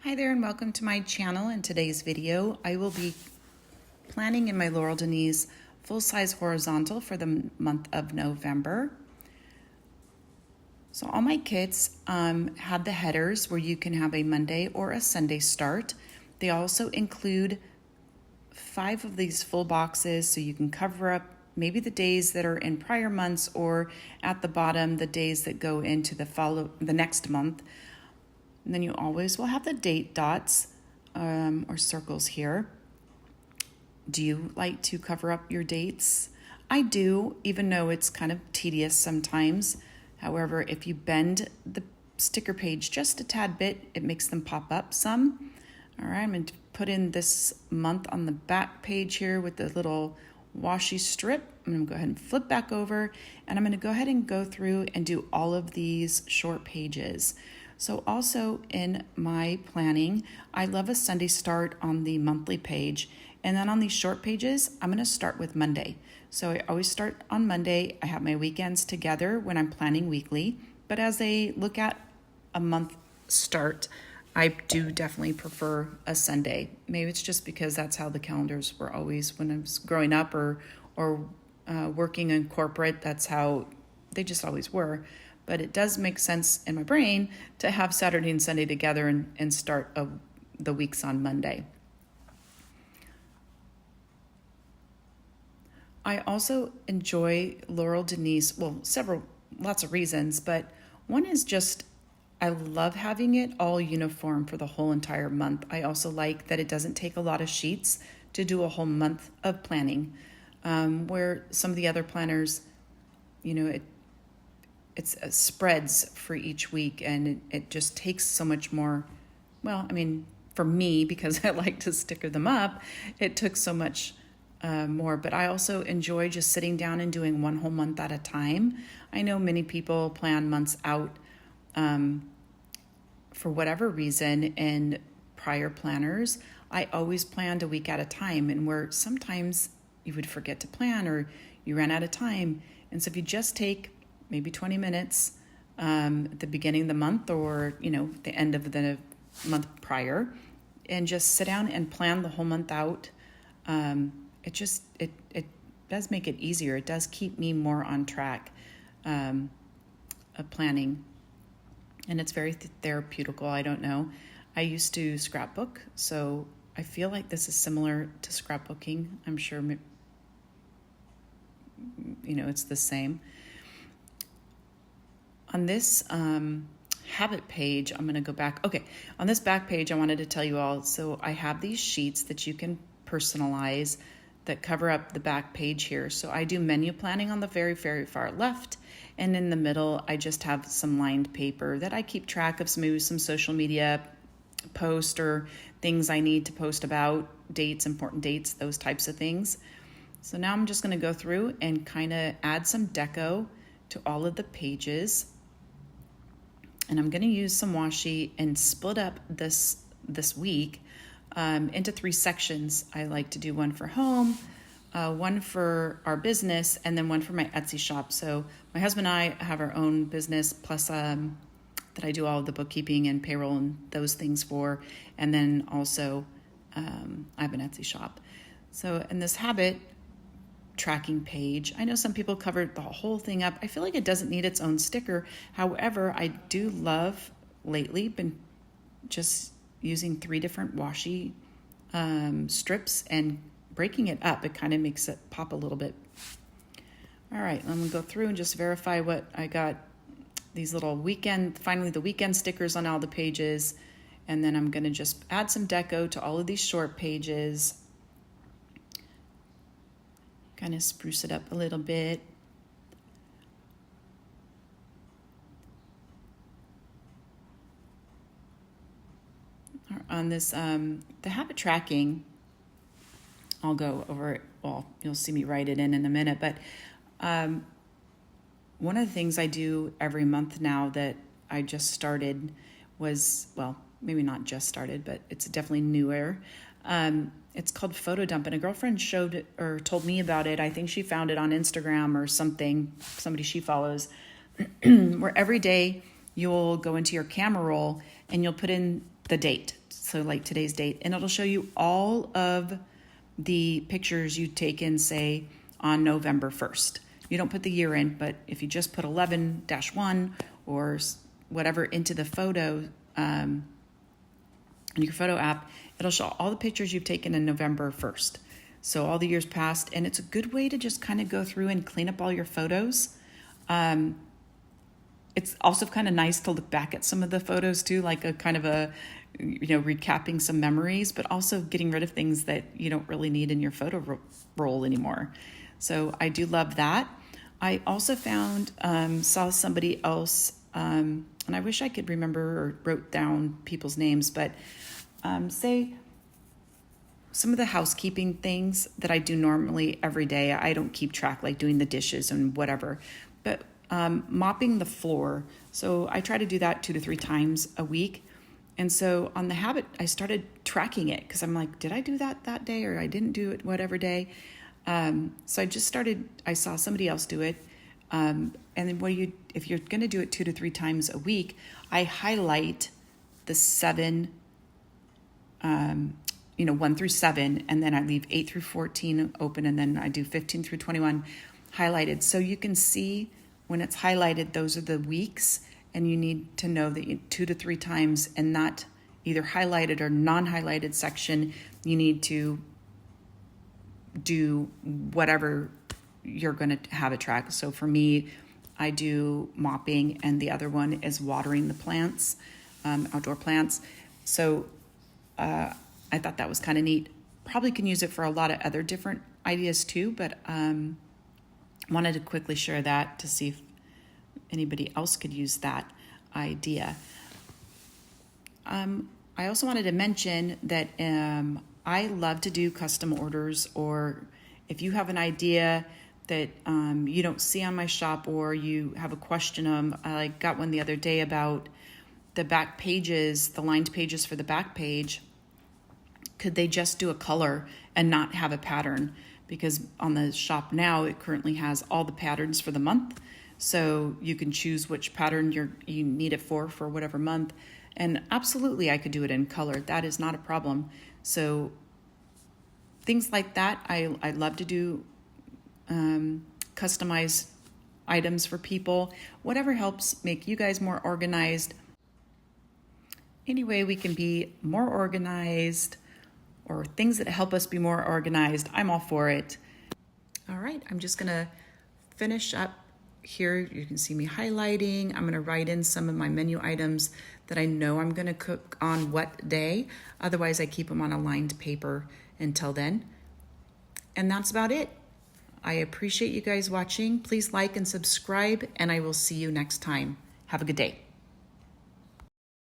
Hi there and welcome to my channel. In today's video, I will be planning in my Laurel Denise full-size horizontal for the month of November. So all my kits had the headers where you can have a Monday or a Sunday start. They also include 5 of these full boxes so you can cover up maybe the days that are in prior months or at the bottom the days that go into the next month. And then you always will have the date dots or circles here. Do you like to cover up your dates? I do, even though it's kind of tedious sometimes. However, if you bend the sticker page just a tad bit, it makes them pop up some. All right, I'm going to put in this month on the back page here with the little washi strip. I'm going to go ahead and flip back over, and I'm going to go ahead and go through and do all of these short pages. So also in my planning, I love a Sunday start on the monthly page. And then on these short pages, I'm going to start with Monday. So I always start on Monday. I have my weekends together when I'm planning weekly. But as I look at a month start, I do definitely prefer a Sunday. Maybe it's just because that's how the calendars were always when I was growing up or working in corporate. That's how they just always were. But it does make sense in my brain to have Saturday and Sunday together and start the weeks on Monday. I also enjoy Laurel Denise, well, lots of reasons, but one is just I love having it all uniform for the whole entire month. I also like that it doesn't take a lot of sheets to do a whole month of planning, where some of the other planners, it's spreads for each week, and it just takes so much more. Well, I mean, for me, because I like to sticker them up, it took so much more. But I also enjoy just sitting down and doing one whole month at a time. I know many people plan months out for whatever reason in prior planners. I always planned a week at a time, and where sometimes you would forget to plan or you ran out of time. And so if you just take maybe 20 minutes at the beginning of the month or, the end of the month prior, and just sit down and plan the whole month out. It does make it easier. It does keep me more on track of planning. And it's very therapeutical. I don't know. I used to scrapbook, so I feel like this is similar to scrapbooking. I'm sure, it's the same. On this habit page, I'm going to go back. Okay, on this back page, I wanted to tell you all, so I have these sheets that you can personalize that cover up the back page here. So I do menu planning on the very, very far left, and in the middle, I just have some lined paper that I keep track of maybe some social media posts or things I need to post about, dates, important dates, those types of things. So now I'm just going to go through and kind of add some deco to all of the pages. And I'm going to use some washi and split up this week into 3 sections. I like to do one for home, one for our business, and then one for my Etsy shop. So my husband and I have our own business, plus that I do all of the bookkeeping and payroll and those things for. And then also I have an Etsy shop. So in this habit tracking page, I know some people covered the whole thing up. I feel like it doesn't need its own sticker. However, I do love lately been just using 3 different washi strips and breaking it up. It kind of makes it pop a little bit. All right, I'm gonna go through and just verify what I got. These little finally the weekend stickers on all the pages. And then I'm gonna just add some deco to all of these short pages. Kind of spruce it up a little bit. On this, the habit tracking, I'll go over it. Well, you'll see me write it in a minute. But one of the things I do every month now that I just started was, well, maybe not just started, but it's definitely newer. It's called Photo Dump, and a girlfriend told me about it. I think she found it on Instagram or something, somebody she follows, where every day you'll go into your camera roll and you'll put in the date. So like today's date, and it'll show you all of the pictures you've taken, say on November 1st. You don't put the year in, but if you just put 11-1 or whatever into the photo, in your photo app, it'll show all the pictures you've taken in November 1st. So all the years past, and it's a good way to just kind of go through and clean up all your photos. It's also kind of nice to look back at some of the photos too, like a kind of a, recapping some memories, but also getting rid of things that you don't really need in your photo roll anymore. So I do love that. I also found, saw somebody else, and I wish I could remember or wrote down people's names, but say some of the housekeeping things that I do normally every day. I don't keep track, like doing the dishes and whatever, but mopping the floor. So I try to do that 2 to 3 times a week. And so on the habit, I started tracking it because I'm like, did I do that day, or I didn't do it whatever day? So I saw somebody else do it. And then if you're going to do it 2 to 3 times a week, I highlight the 7, 1 through 7, and then I leave 8 through 14 open, and then I do 15 through 21 highlighted. So you can see when it's highlighted, those are the weeks, and you need to know that 2 to 3 times, and not either highlighted or non-highlighted section, you need to do whatever you're going to have a track. So for me, I do mopping, and the other one is watering the plants, outdoor plants. So I thought that was kind of neat. Probably can use it for a lot of other different ideas too, but wanted to quickly share that to see if anybody else could use that idea. I also wanted to mention that I love to do custom orders, or if you have an idea that you don't see on my shop, or you have a question, I got one the other day about the back pages, the lined pages for the back page. Could they just do a color and not have a pattern? Because on the shop now, it currently has all the patterns for the month. So you can choose which pattern you need it for whatever month. And absolutely, I could do it in color. That is not a problem. So things like that, I love to do customize items for people. Whatever helps make you guys more organized. Any way we can be more organized, or things that help us be more organized, I'm all for it. All right, I'm just gonna finish up here. You can see me highlighting. I'm gonna write in some of my menu items that I know I'm gonna cook on what day. Otherwise, I keep them on a lined paper until then. And that's about it. I appreciate you guys watching. Please like and subscribe, and I will see you next time. Have a good day.